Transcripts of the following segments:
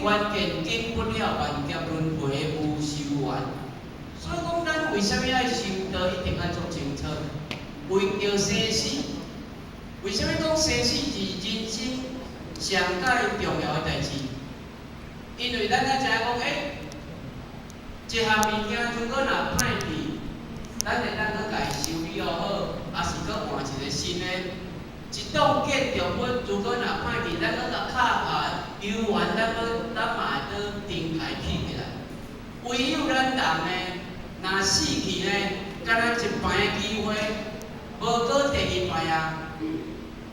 关键经不了万劫轮回无修完。所以讲，咱为什么爱修道，一定爱做清楚，为着生死。为什么讲生死是人生上介重要的代志？因为咱爱知影讲，一项物件如果若歹去，咱会当去家修理好，还是去换一个新的。一档建筑物如果若歹去，咱去甲敲下，游玩咱嘛会去顶台起起来。唯有咱人呢，若死去呢，敢若一摆的机会，无过第二摆啊。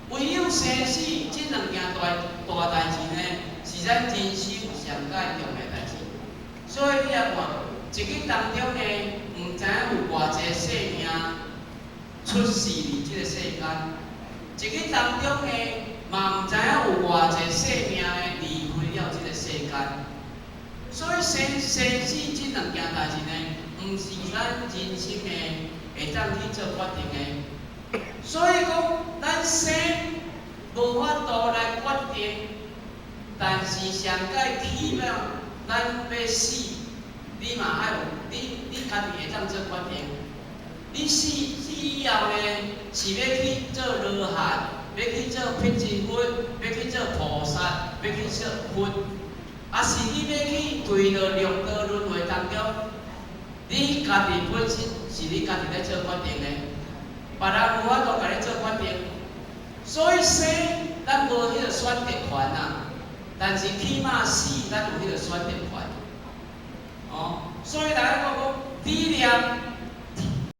唯有生死这两件大代志呢，是咱人生上介重要的代志。所以你也看，一日当中呢，毋知影有偌济生命出世伫即个世间；一日当中呢，嘛毋知影有偌济生命离开了即个世间。所以生死这两件代志呢，毋是咱人生的会当去做决定的。所以讲，咱生无法度来决定，但是上界起码咱要死，你嘛爱有你家己会当做决定。你死以后呢，是要去做罗汉，要去做辟支佛，要去做菩萨，要去做佛，还是你要去退到六道轮回当中？你家己本身是你家己在做决定的。别人无法度甲你做决定，所以生咱无迄个选择权啊。但是起码死咱有迄个选择权。所以大家讲理念